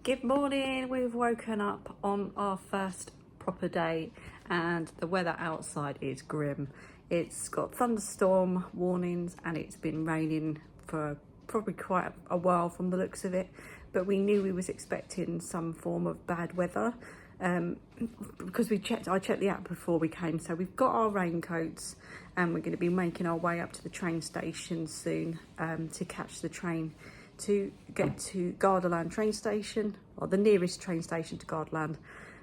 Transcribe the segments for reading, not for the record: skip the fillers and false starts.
Good morning. We've woken up on our first proper day and the weather outside is grim. It's got thunderstorm warnings and it's been raining for probably quite a while from the looks of it, but we knew we was expecting some form of bad weather because I checked the app before we came. So we've got our raincoats and we're going to be making our way up to the train station soon to catch the train to get to Gardaland train station, or the nearest train station to Gardaland,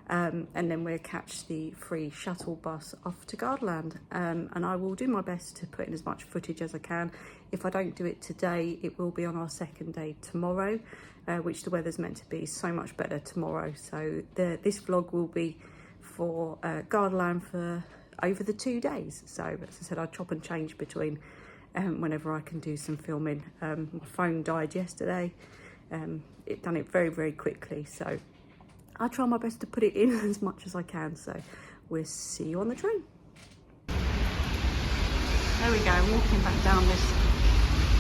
and then we'll catch the free shuttle bus off to Gardaland, and I will do my best to put in as much footage as I can. If I don't do it today, it will be on our second day tomorrow, which the weather's meant to be so much better tomorrow. So this vlog will be for Gardaland for over the 2 days. So as I said, I chop and change between whenever I can do some filming. My phone died yesterday. It done it very, very quickly. So I'll try my best to put it in as much as I can. So we'll see you on the train. There we go, walking back down this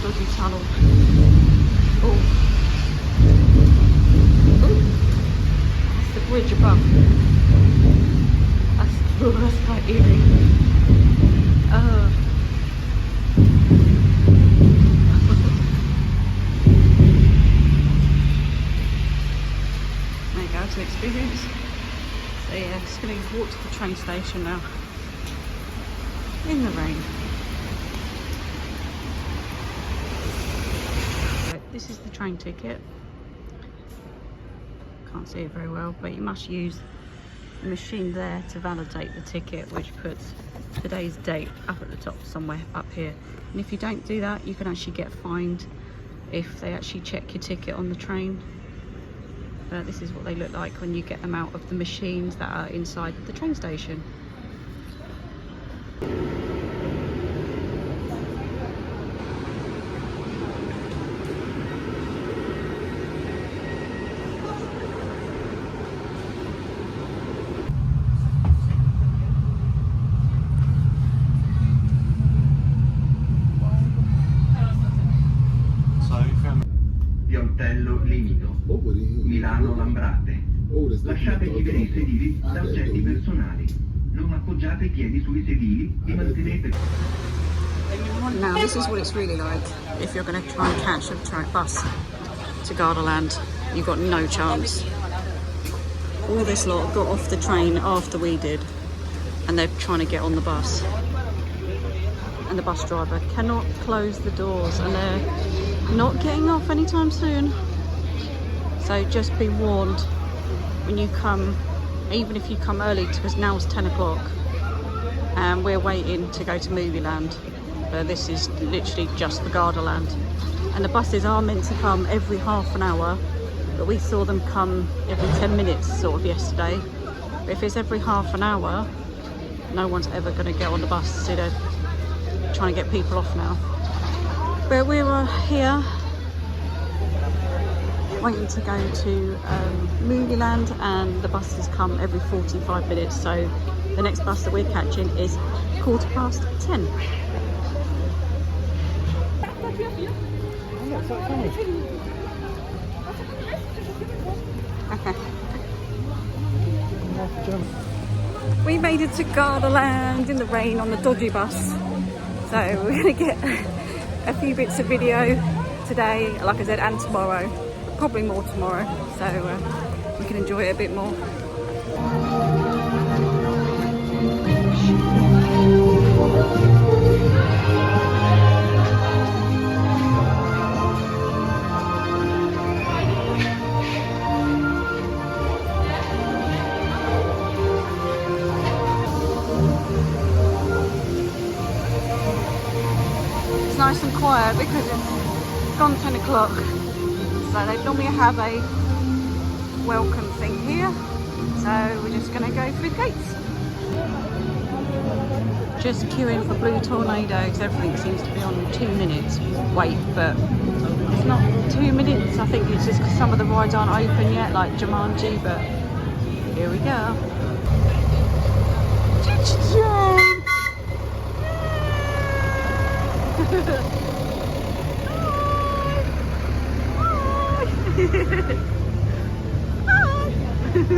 dodgy tunnel. Oh, that's the bridge above. That's quite eerie. There you go, it's an experience. So yeah, just going to walk to the train station now in the rain. This is the train ticket. Can't see it very well, but you must use the machine there to validate the ticket, which puts today's date up at the top somewhere up here. And if you don't do that, you can actually get fined if they actually check your ticket on the train. But this is what they look like when you get them out of the machines that are inside the train station. Milano Lambrate. Lasciate liberi i sedili da oggetti personali. Non appoggiate i piedi sui sedili e mantenete. Now this is what it's really like if you're going to try and catch a bus to Gardaland. You've got no chance. All this lot got off the train after we did and they're trying to get on the bus. And the bus driver cannot close the doors and they're not getting off anytime soon. So just be warned when you come, even if you come early, because now it's 10 o'clock and we're waiting to go to Movieland. This is literally just the Gardaland. And the buses are meant to come every half an hour, but we saw them come every 10 minutes sort of yesterday. But if it's every half an hour, no one's ever going to get on the bus, so they're trying to get people off now. But we were here waiting to go to Movieland, and the buses come every 45 minutes, so the next bus that we're catching is 10:15. We made it to Gardaland in the rain on the dodgy bus, so we're going to get a few bits of video today, like I said, and tomorrow. Probably more tomorrow, so we can enjoy it a bit more. It's nice and quiet because it's gone 10 o'clock. So they normally have a welcome thing here, so we're just going to go through the gates. Just queuing for Blue Tornado because everything seems to be on 2 minutes wait, but it's not 2 minutes. I think it's just because some of the rides aren't open yet, like Jumanji, but here we go. Hi.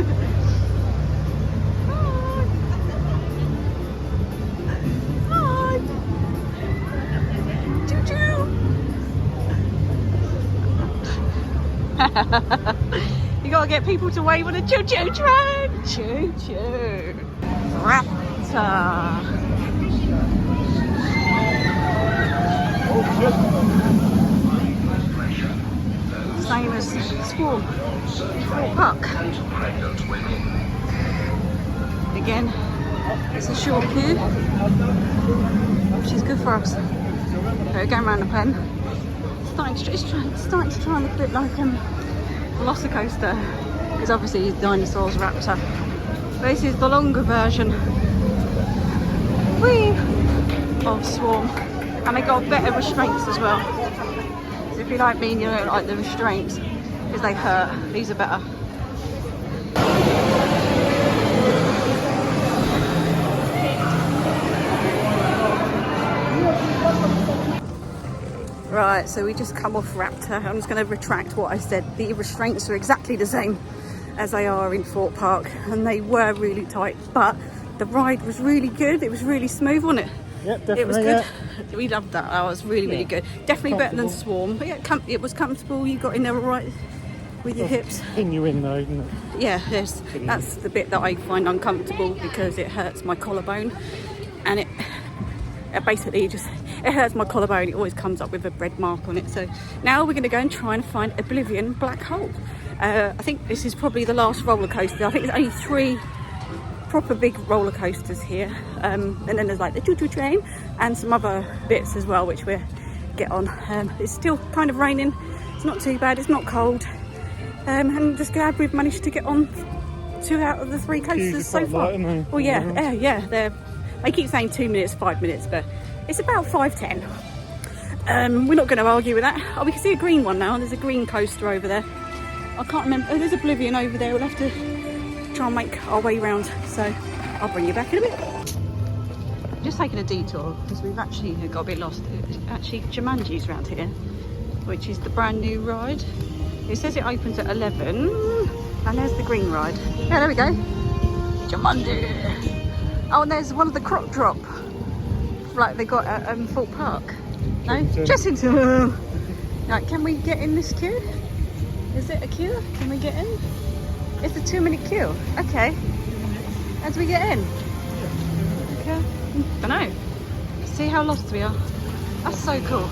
Choo choo. You gotta get people to wave on a choo choo train. Choo choo. Raptor. Same as Swarm Park. Again, it's a short queue, which is good for us. So we're going around the pen. It's starting to try and look a bit like Velocicoaster, because obviously it's dinosaurs Raptor. This is the longer version of Swarm, and they got better restraints as well. So if you like me and you don't like the restraints, because they hurt, these are better. Right, so we just come off Raptor. I'm just going to retract what I said. The restraints are exactly the same as they are in Thorpe Park, and they were really tight, but the ride was really good. It was really smooth, wasn't it? Yep, definitely. It was good. Yeah. We loved that. That was really good. Definitely better than Swarm. But yeah, it was comfortable. You got in there all right with your hips. Pin you in though, isn't it? Yeah, yes. That's the bit that I find uncomfortable because it hurts my collarbone, and it basically just it hurts my collarbone. It always comes up with a red mark on it. So now we're going to go and try and find Oblivion Black Hole. I think this is probably the last roller coaster. I think there's only 3 proper big roller coasters here, and then there's like the choo-choo train and some other bits as well, which we'll get on. It's still kind of raining. It's not too bad. It's not cold, and just glad we've managed to get on 2 out of the 3 coasters so far. Well, yeah. They keep saying 2 minutes, 5 minutes, but it's about 5:10. We're not going to argue with that. Oh, we can see a green one now. There's a green coaster over there. I can't remember. Oh, there's Oblivion over there. We'll have to try and make our way round. So I'll bring you back in a bit. Just taking a detour because we've actually got a bit lost. Actually, Jumanji's around here, which is the brand new ride. It says it opens at 11, and there's the green ride. Yeah, there we go. Jumanji. Oh, and there's one of the crop drop, like they got at Thorpe Park. No, just into. Right, can we get in this queue? Is it a queue? Can we get in? It's a 2-minute queue. Okay. How do we get in? Okay. I don't know. See how lost we are. That's so cool.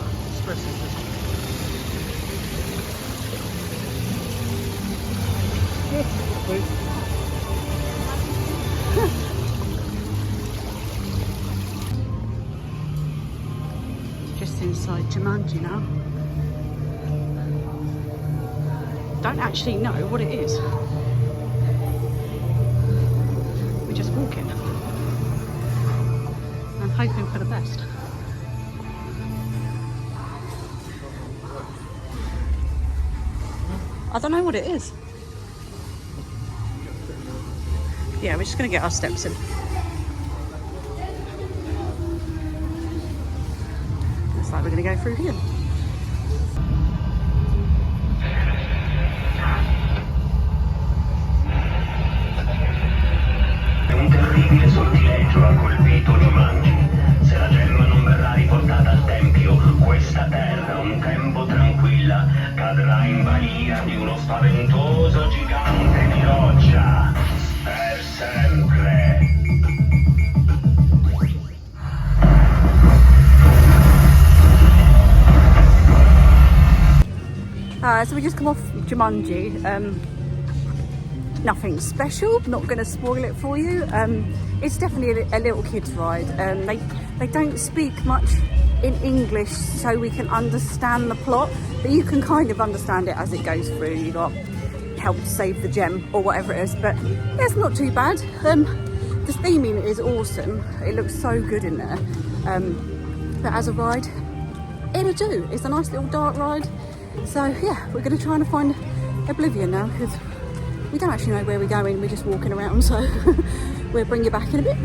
Just inside Jumanji now. Don't actually know what it is. We're just walking. I'm hoping for the best. I don't know what it is. Yeah, we're just going to get our steps in. Looks like we're going to go through here. Un terribile sortileggio ha colpito Jumanji. Se la gemma non verrà riportata al tempio, questa terra, un tempo tranquilla, cadrà in balia di uno spaventoso gigante di roccia. Per sempre. So we just come off Jumanji. Nothing special, not going to spoil it for you. It's definitely a little kids ride. They don't speak much in English, so we can understand the plot, but you can kind of understand it as it goes through. You got help save the gem or whatever it is, but yeah, it's not too bad. The theming is awesome. It looks so good in there. But as a ride, it'll do. It's a nice little dark ride. So yeah, we're going to try and find Oblivion now, because we don't actually know where we're going. We're just walking around, so we'll bring you back in a bit.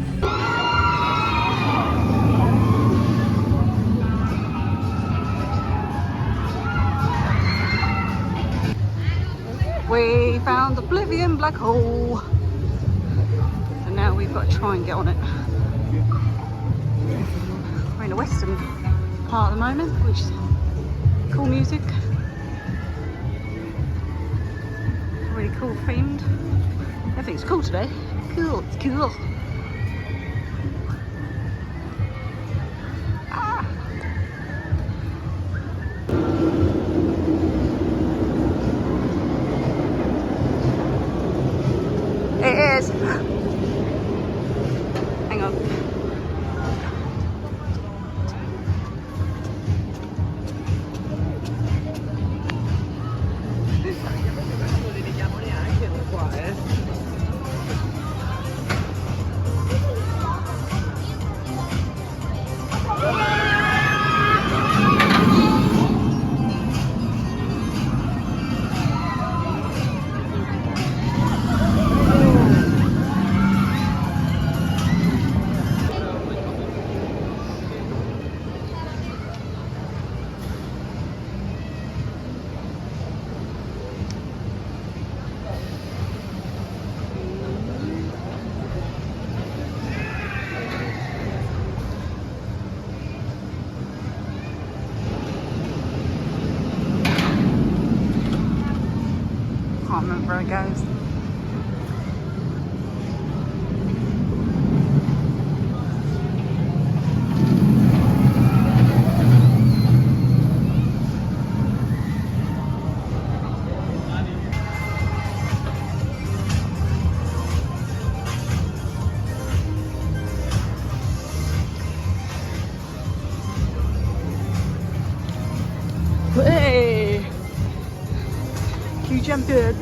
We found Oblivion Black Hole. So now we've got to try and get on it. We're in the western part at the moment, which is cool music. Really cool themed. Everything's cool today. Cool, it's cool. Ah. It is. Hang on. Can't remember where it goes. Hey! You jumped in.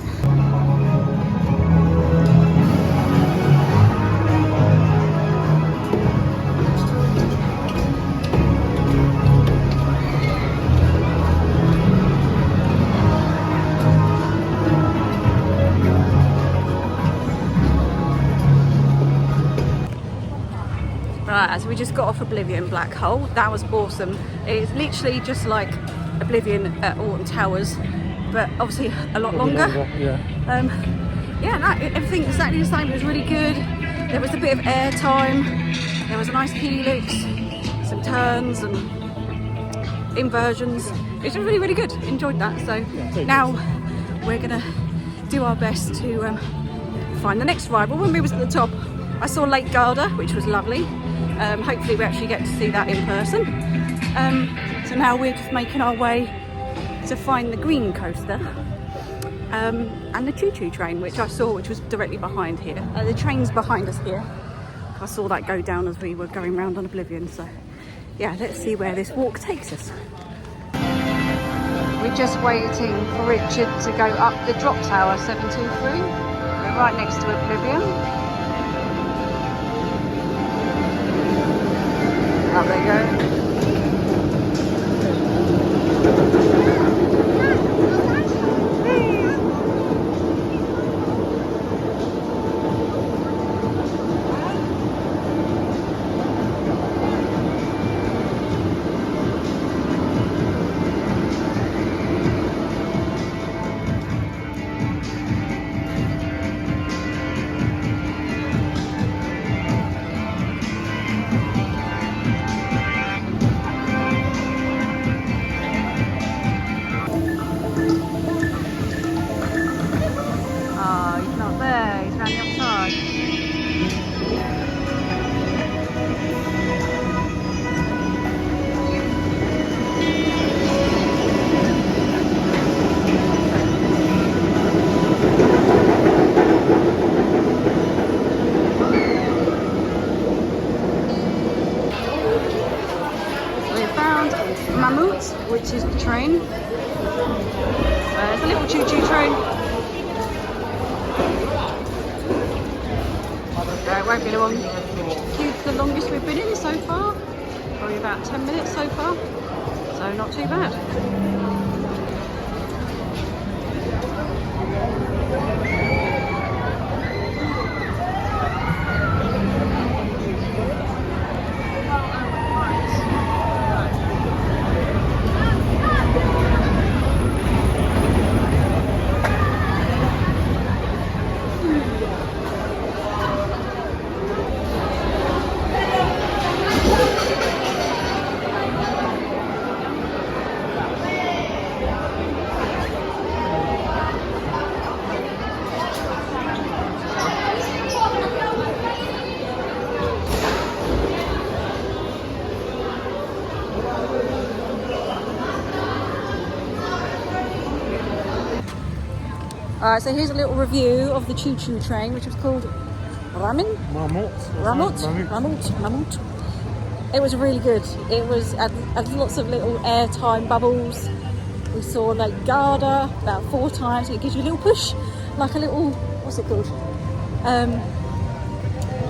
Right, so we just got off Oblivion Black Hole. That was awesome. It's literally just like Oblivion at Alton Towers, but obviously a lot longer. Yeah, no, everything exactly the same. It was really good. There was a bit of air time. There was a nice helix, some turns and inversions. It was really, really good. Enjoyed that. So now we're gonna do our best to find the next ride. Well, when we was at the top, I saw Lake Garda, which was lovely. Hopefully we actually get to see that in person. So now we're just making our way to find the green coaster and the choo-choo train, which I saw, which was directly behind here. The train's behind us here. I saw that go down as we were going round on Oblivion. So yeah, let's see where this walk takes us. We're just waiting for Richard to go up the drop tower 723. We're right next to Oblivion. Up they go. Mammoot, which is the train. It's a little choo-choo train. It won't be long. It's the longest we've been in so far. Probably about 10 minutes so far. So not too bad. Alright, so here's a little review of the choo-choo train, which was called Mammoot. It was really good. It was had lots of little airtime bubbles. We saw like Garda about 4 times. It gives you a little push, like a little, what's it called? What are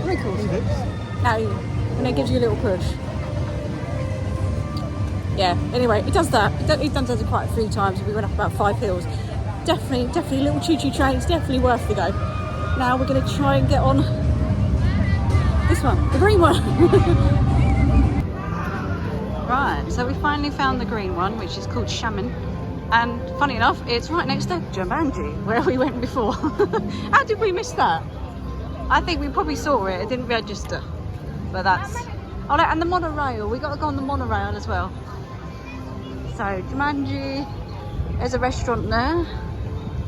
they called? No, and it gives you a little push. Yeah, anyway, it does that. It does it quite a few times. We went up about 5 hills. Definitely little choo-choo trains, definitely worth the go. Now we're going to try and get on this one, the green one. Right, so we finally found the green one, which is called Shaman. And funny enough, it's right next to Jumanji, where we went before. How did we miss that? I think we probably saw it didn't register. But that's... Oh, and the monorail. We got to go on the monorail as well. So, Jumanji, there's a restaurant there.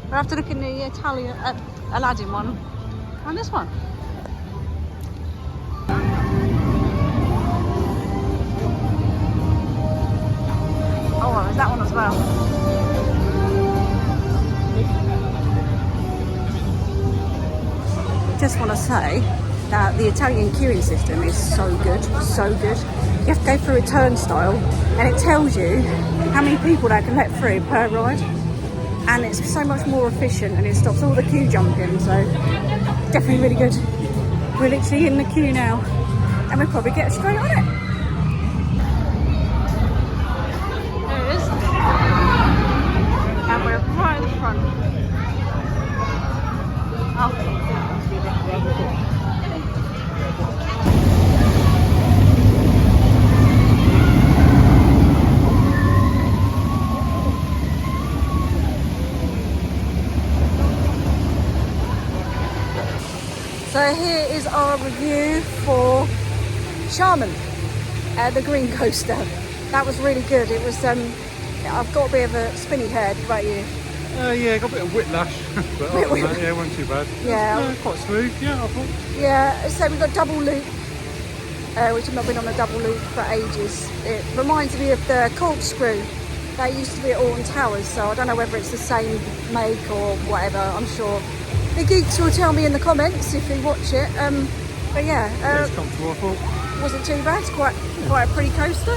We'll have to look in the Italian, Aladdin one. And this one. Oh, well, there's that one as well. Just want to say that the Italian queuing system is so good, so good. You have to go through a turnstile and it tells you how many people they can let through per ride. And it's so much more efficient and it stops all the queue jumping, so definitely really good. We're literally in the queue now and we'll probably get straight on it. There it is. And we're right in the front. Oh. So here is our review for Shaman, the green coaster. That was really good. It was, I've got a bit of a spinny head, right here. Yeah, got a bit of whiplash, but other than that, yeah, it wasn't too bad. Yeah. Quite smooth, yeah, I thought. Yeah, so we've got double loop, which I've not been on a double loop for ages. It reminds me of the corkscrew. They used to be at Alton Towers, so I don't know whether it's the same make or whatever, I'm sure. The geeks will tell me in the comments if they watch it. But yeah, It's comfortable, I thought. wasn't too bad. It's quite a pretty coaster.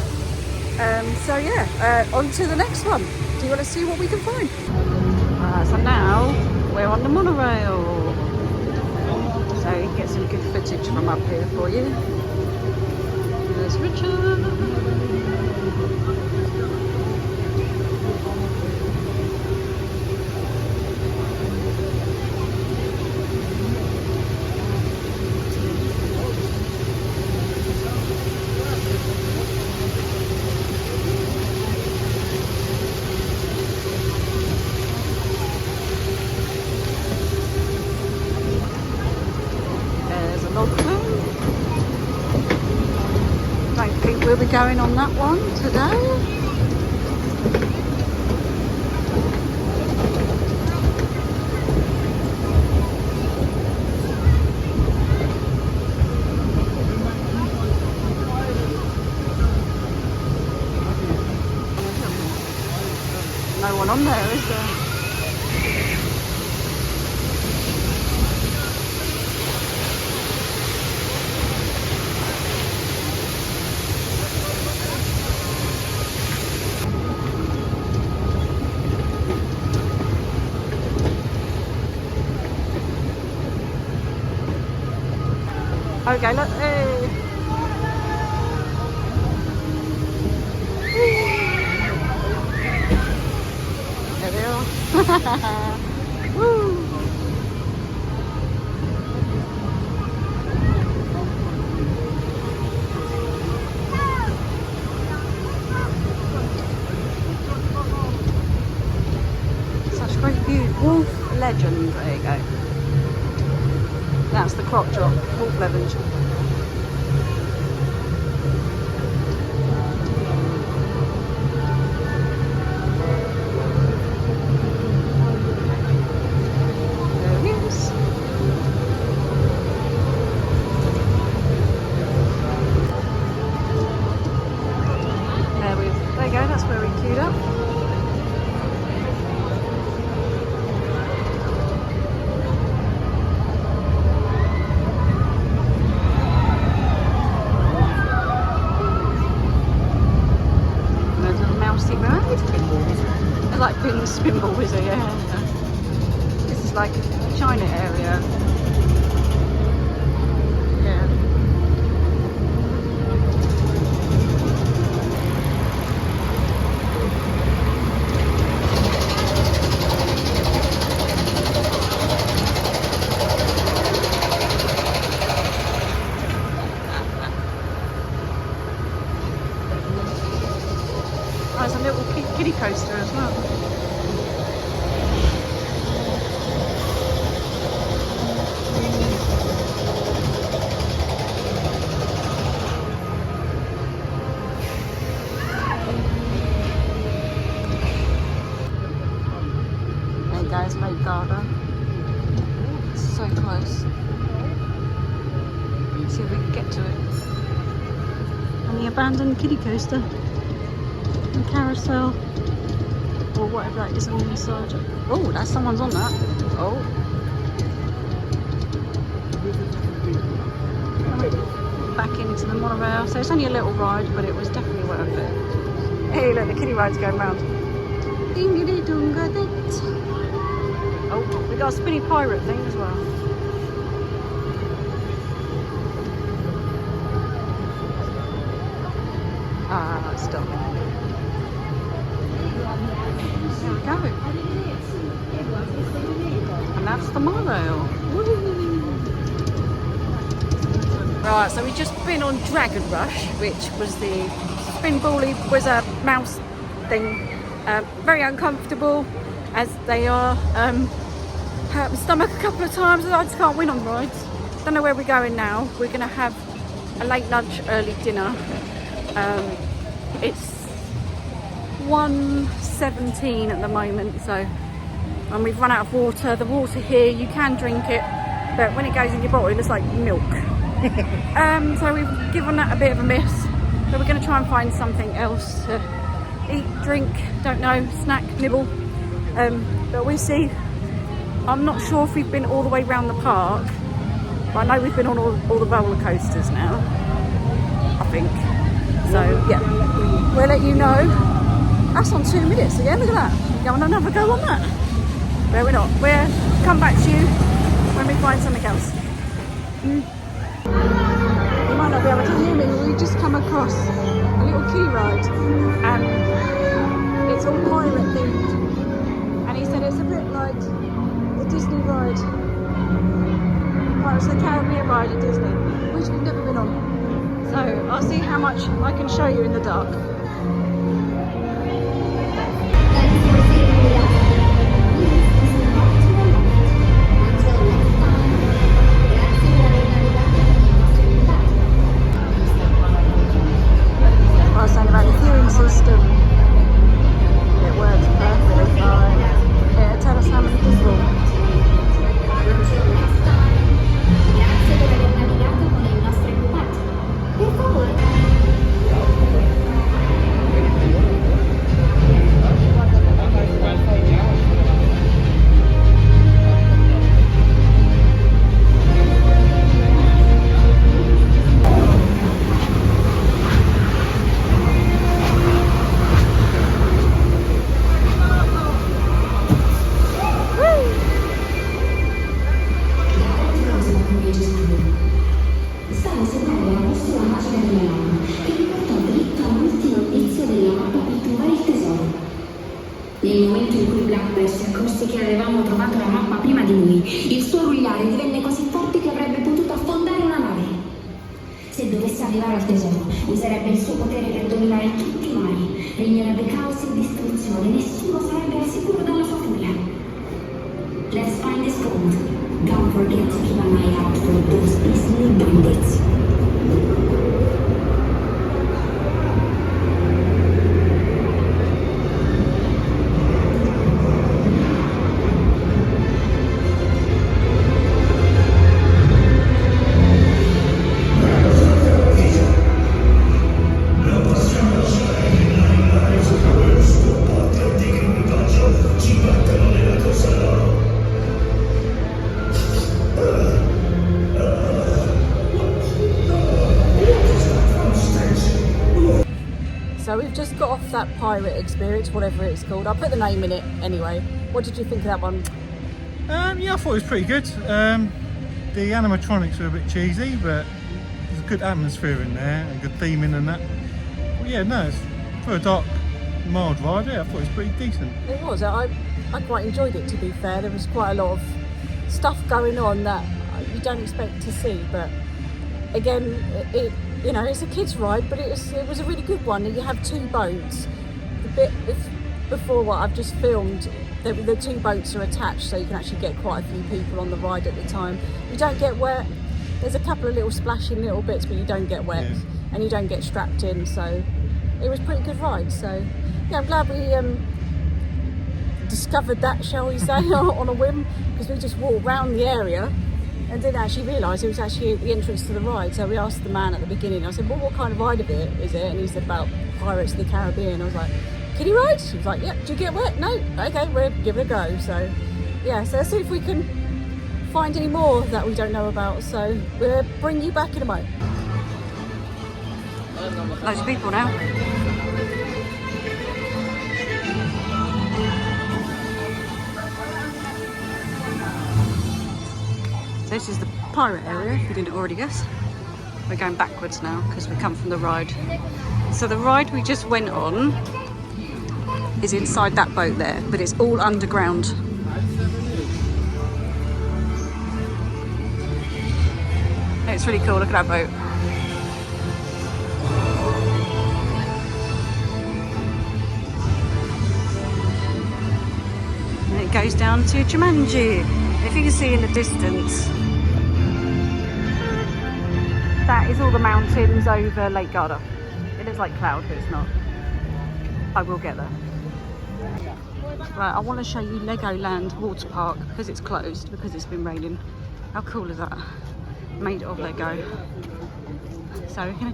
So yeah, on to the next one. Do you want to see what we can find? So now we're on the monorail. So you can get some good footage from up here for you. There's Richard. We'll be going on that one today. No one on there, is there? Okay, look. Hey. There they are. Woo. Such great view. Wolf Legend. There you go. That's the crop drop, Wolf Legend. There he is. There you go, that's where we queued up. spinball wizard, yeah. This is like China area. Yeah. Oh, there's a little kiddie coaster as well. There you go, it's Lake Garda. It's so close. Let's see if we can get to it. And the abandoned kiddie coaster. And carousel. Or whatever that is on the inside. Oh, that's someone's on that. Oh. Back into the monorail. So it's only a little ride, but it was definitely worth it. Hey, look, the kiddie ride's going round. Oh, we got a spinny pirate thing as well. Ah, stop. There we go. And that's the monorail. Woo. Right, so we've just been on Dragon Rush, which was the spinbally wizard mouse thing. Very uncomfortable, as they are. Hurt my stomach a couple of times, and I just can't win on rides. Don't know where we're going now. We're going to have a late lunch, early dinner. It's 1:17 at the moment, so and we've run out of water. The water here, you can drink it, but when it goes in your bottle, it looks like milk. So we've given that a bit of a miss. So we're going to try and find something else to eat, drink, don't know, snack, nibble. But we'll see. I'm not sure if we've been all the way around the park, but I know we've been on all the roller coasters now, I think. So yeah, we'll let you know. That's on 2 minutes again, look at that. We're going another go on that. But we're not. We'll come back to you when we find something else. You might not be able to hear me, but we've just come across a little kiddie ride. And it's all pirate themed. And he said it's a bit like the Disney ride. Pirates of the Caribbean ride at Disney, which we've never been on. So I'll see how much I can show you in the dark. I was saying about the hearing system. It works perfectly fine. Yeah, tell us how many people. Grazie per aver navigato con il nostro equipaggio. Per favore. Stavo seguendo la postura magica di mia nonna, che mi portò dritto all'ultimo pezzo della mappa per trovare il tesoro. Nel momento in cui Blackbird si accorse che avevamo trovato la mappa prima di lui, il suo urlare divenne così forte che avrebbe potuto affondare una nave. Se dovesse arrivare al tesoro, userebbe il suo potere per dominare tutti i mari, regnerebbe caos e distruzione, nessuno sarebbe al sicuro dalla sua furia. Let's find this gold. Don't forget to keep an eye out for those beastly bandits. that pirate experience, whatever it's called. I'll put the name in it anyway. What did you think of that one? Yeah, I thought it was pretty good. The animatronics were a bit cheesy, but there's a good atmosphere in there and good theming and that. Well, yeah, no, it's, for a dark, mild ride, yeah, I thought it was pretty decent. It was. I quite enjoyed it, to be fair. There was quite a lot of stuff going on that you don't expect to see, but again, it you know, it's a kids ride, but it was a really good one. You have two boats. The bit before what I've just filmed, the two boats are attached, so you can actually get quite a few people on the ride at the time. You don't get wet. There's a couple of little splashing little bits, but you don't get wet, and you don't get strapped in, so it was a pretty good ride. So yeah, I'm glad we discovered that, shall we say, on a whim, because we just walked round the area and didn't actually realise it was actually the entrance to the ride. So we asked the man at the beginning, I said, well, what kind of ride of it is it? And he said about Pirates of the Caribbean. I was like, kiddie ride? He was like, yeah. Do you get wet? No. Okay, we'll give it a go. So yeah, so let's see if we can find any more that we don't know about. So we'll bring you back in a moment. Loads of people now. So this is the pirate area, if you didn't already guess. We're going backwards now because we come from the ride. So the ride we just went on is inside that boat there, but it's all underground. It's really cool, look at that boat. And it goes down to Jumanji. If you can see in the distance, that is all the mountains over Lake Garda. It looks like cloud, but it's not. I will get there. Right, I want to show you Legoland water park because it's closed because it's been raining. How cool is that? Made of Lego. So we're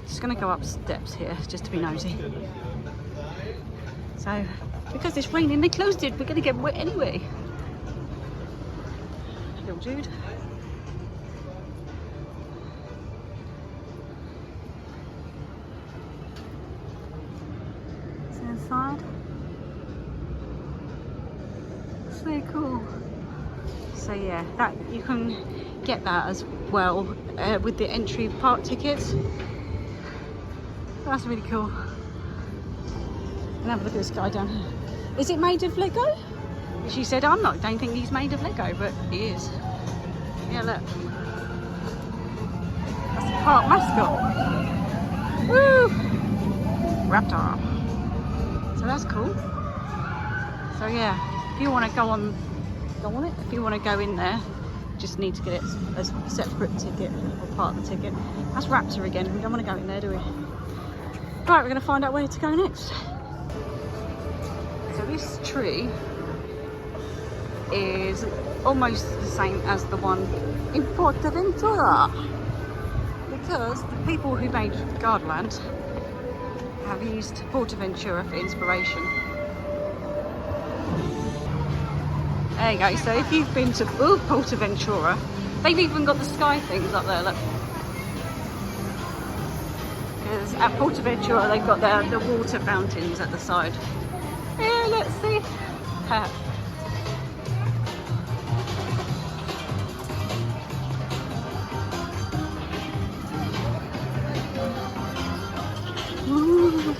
just gonna go up steps here just to be nosy. So because it's raining, they closed it. We're gonna get wet anyway. Little dude. It's inside. It's very cool. So yeah, that you can get that as well with the entry park tickets. That's really cool. And have a look at this guy down here. Is it made of Lego? She said, don't think he's made of Lego, but he is. Yeah, look. That's the park mascot. Woo! Raptor. So that's cool. So yeah, if you want to go on it, if you want to go in there, just need to get it as a separate ticket or part of the ticket. That's Raptor again. We don't want to go in there, do we? Right, we're going to find out where to go next. So this tree is almost the same as the one in Portaventura, because the people who made Gardaland have used Portaventura for inspiration. There you go. So if you've been to Portaventura, they've even got the sky things up there, look. Because at Portaventura they've got the water fountains at the side. Yeah, let's see. Ooh.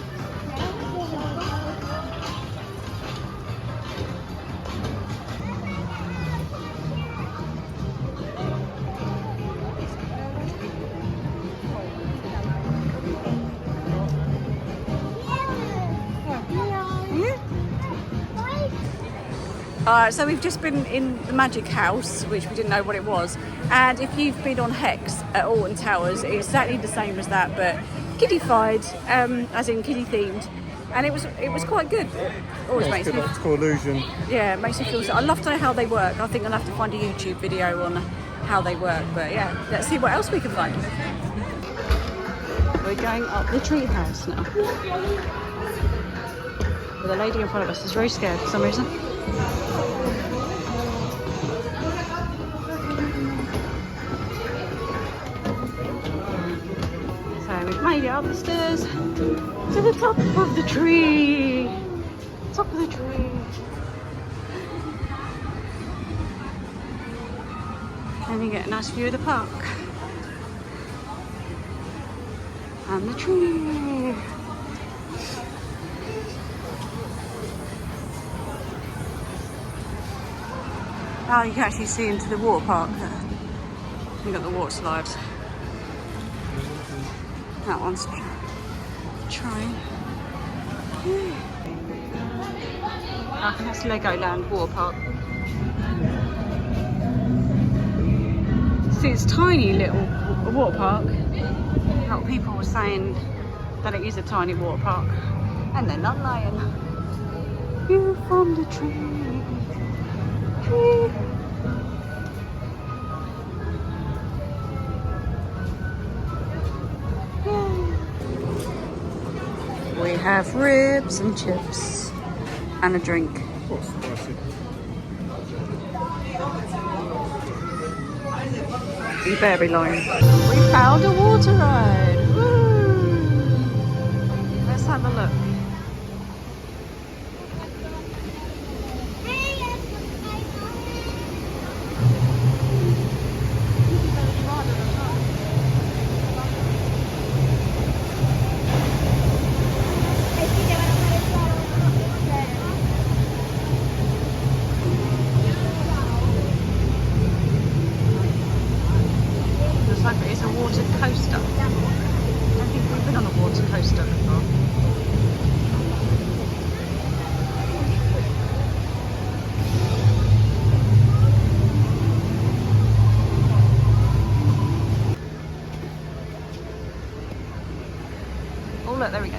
So we've just been in the Magic House, which we didn't know what it was, and if you've been on Hex at Alton Towers, it's exactly the same as that, but kiddified, as in kiddie themed, and it was quite good. It always makes me. It's called Illusion. Yeah, it makes me feel so. I'd love to know how they work. I think I'll have to find a YouTube video on how they work, but yeah, let's see what else we can find. We're going up the tree house now. With a lady in front of us is very scared for some reason. So we've made it up the stairs. To the top of the tree. Top of the tree. And you get a nice view of the park. And the tree. Oh, you can actually see into the water park there. You've got the water slides. That one's train. I think that's Legoland water park. See, it's tiny little water park. A lot of people were saying that it is a tiny water park, and they're not lying. View from the tree. We have ribs and chips and a drink. Blueberry line. We found a water ride. Woo! Let's have a look. Looks like it is a water coaster. I don't think we've been on a water coaster before. Oh look, there we go.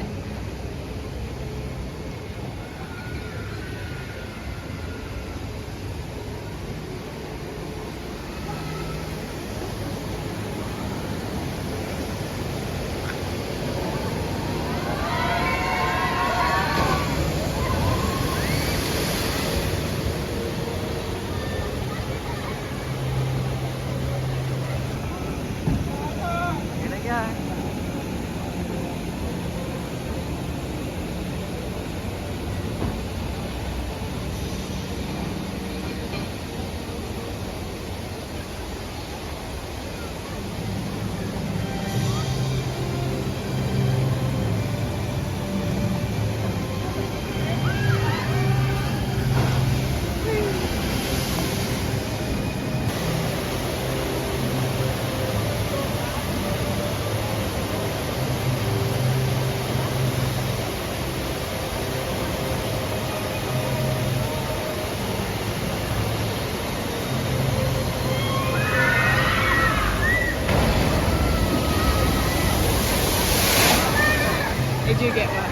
Did you get one?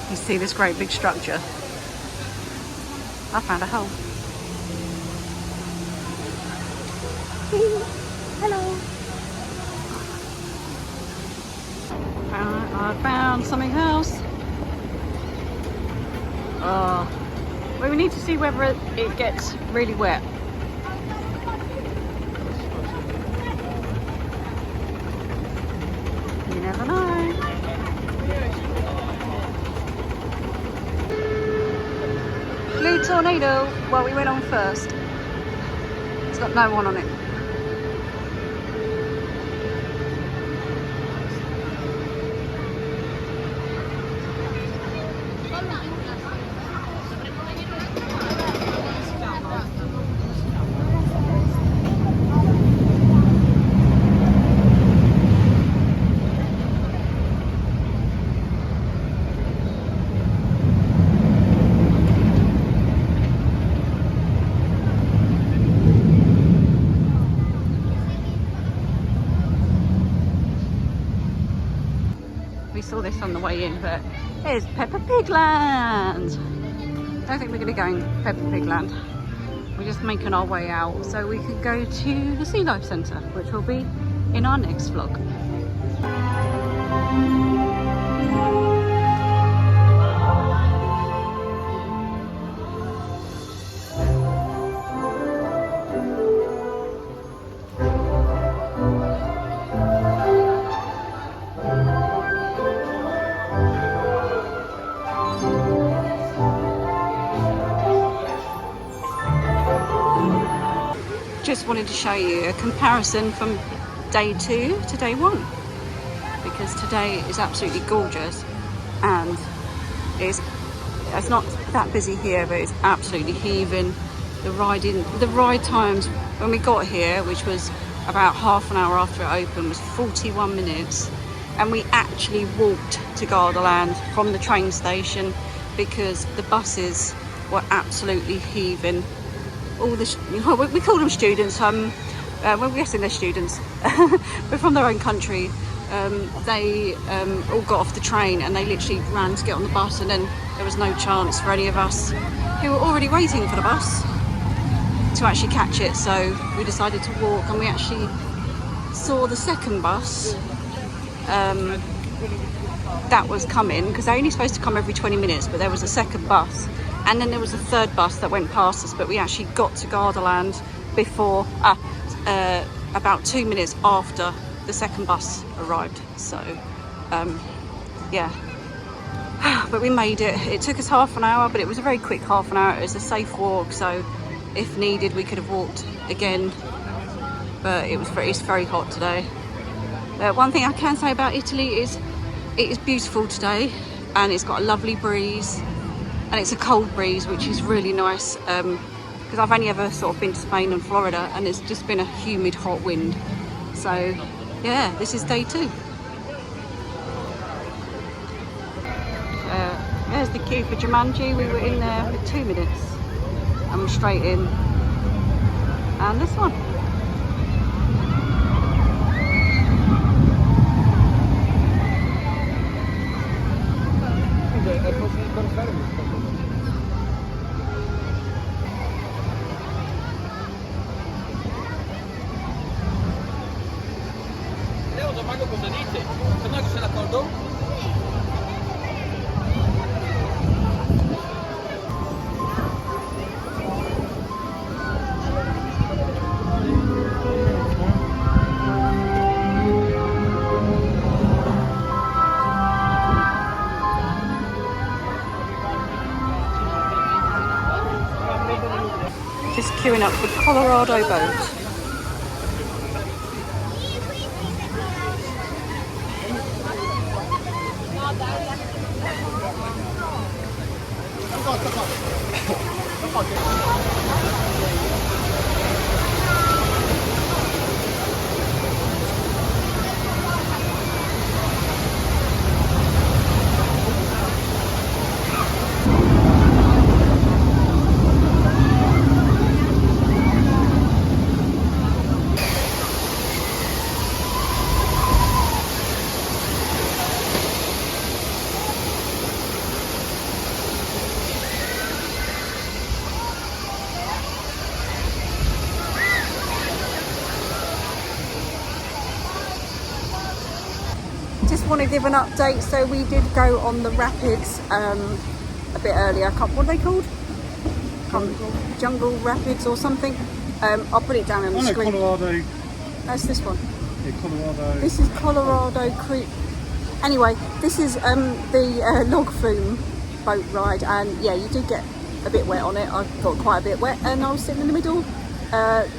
You see this great big structure? I found a hole. Hello. I found something else. Well, we need to see whether it gets really wet. You never know. Blue Tornado. Well, we went on first. It's got no one on it. We saw this on the way in, but here's Peppa Pig Land. Don't think we're going to go in Peppa Pig Land. We're just making our way out so we can go to the Sea Life Centre, which will be in our next vlog. just wanted to show you a comparison from day 2 to day 1, because today is absolutely gorgeous and it's not that busy here, but it's absolutely heaving. The ride times when we got here, which was about half an hour after it opened, was 41 minutes, and we actually walked to Gardaland from the train station because the buses were absolutely heaving. All the we call them students. Well, we're guessing they're students, but from their own country. They all got off the train and they literally ran to get on the bus, and then there was no chance for any of us who were already waiting for the bus to actually catch it. So we decided to walk, and we actually saw the second bus that was coming, because they're only supposed to come every 20 minutes, but there was a second bus, and then there was a third bus that went past us, but we actually got to Gardaland before about 2 minutes after the second bus arrived. So yeah, but we made it. It took us half an hour, but it was a very quick half an hour. It was a safe walk, so if needed we could have walked again, but it's very hot today. One thing I can say about Italy is it is beautiful today, and it's got a lovely breeze, and it's a cold breeze, which is really nice, because I've only ever sort of been to Spain and Florida, and it's just been a humid hot wind. So yeah, this is day 2. There's the queue for Jumanji. We were in there for 2 minutes and we're straight in. And this one. Just queuing up the Colorado boat. Just want to give an update. So we did go on the rapids a bit earlier. What are they called? Jungle Rapids or something. I'll put it down on the screen. Colorado. That's this one. Yeah, Colorado. This is Colorado Creek. Anyway, this is the log flume boat ride, and yeah, you do get a bit wet on it. I got quite a bit wet, and I was sitting in the middle.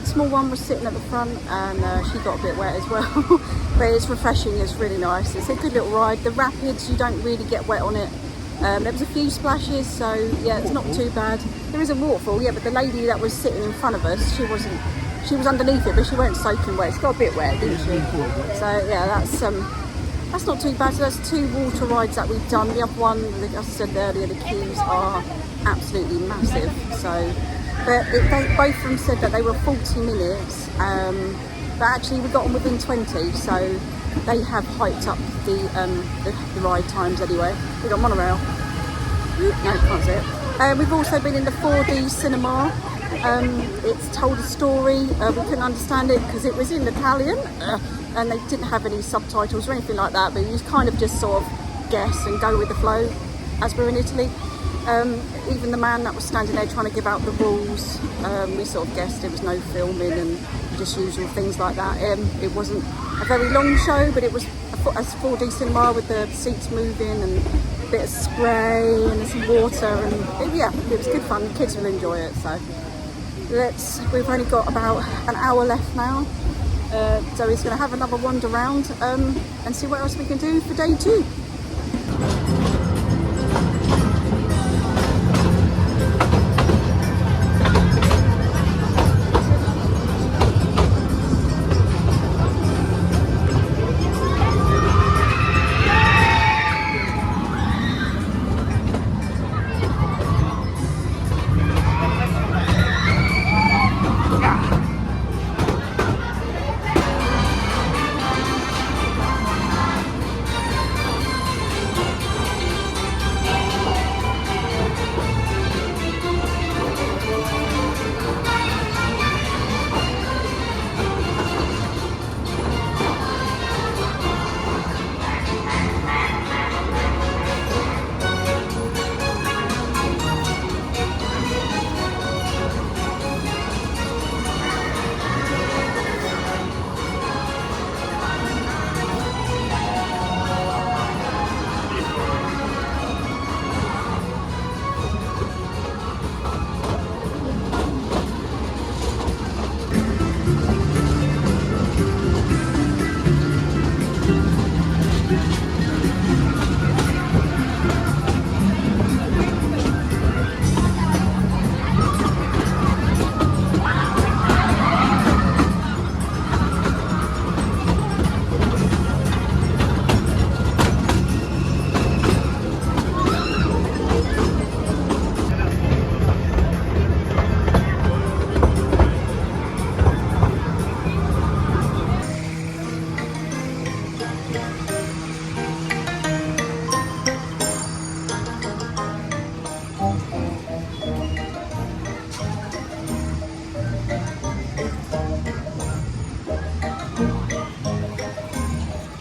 Small one was sitting at the front, and she got a bit wet as well. But it's refreshing, it's really nice. It's a good little ride. The rapids, you don't really get wet on it. There was a few splashes, so yeah, it's not too bad. There is a waterfall, yeah, but the lady that was sitting in front of us, she was underneath it, but she weren't soaking wet. She got a bit wet, didn't she? So yeah, that's not too bad. So that's 2 water rides that we've done. The other one, as I said earlier, the queues are absolutely massive. So, but they both of them said that they were 40 minutes. But actually we got on within 20, so they have hyped up the ride times anyway. We got Monorail. No, can't see it. We've also been in the 4D cinema. It's told a story. We couldn't understand it because it was in Italian and they didn't have any subtitles or anything like that, but you kind of just sort of guess and go with the flow as we're in Italy. Even the man that was standing there trying to give out the rules, we sort of guessed there was no filming and just usual things like that. It wasn't a very long show, but it was a 4D cinema with the seats moving and a bit of spray and some water, and yeah, it was good fun. The kids will enjoy it. So We've only got about an hour left now. Zoe's going to have another wander around and see what else we can do for day 2.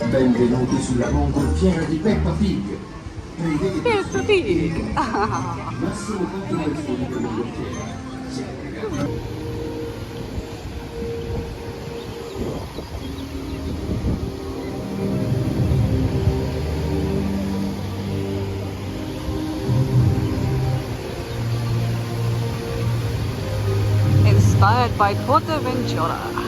Benvenuti sulla mongolfiera di Peppa Pig. Peppa Pig! Massimo quanto persone per mongolfiera. Inspired by Portaventura.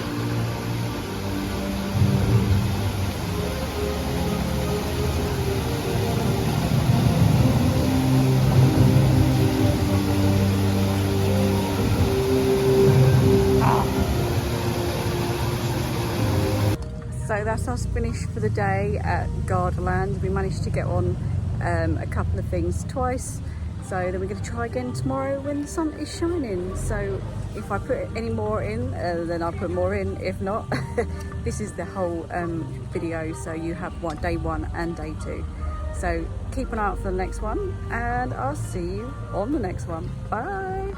So that's us finished for the day at Gardaland. We managed to get on a couple of things twice. So then we're going to try again tomorrow when the sun is shining. So if I put any more in, then I'll put more in. If not, this is the whole video. So you have day 1 and day 2. So keep an eye out for the next one, and I'll see you on the next one. Bye.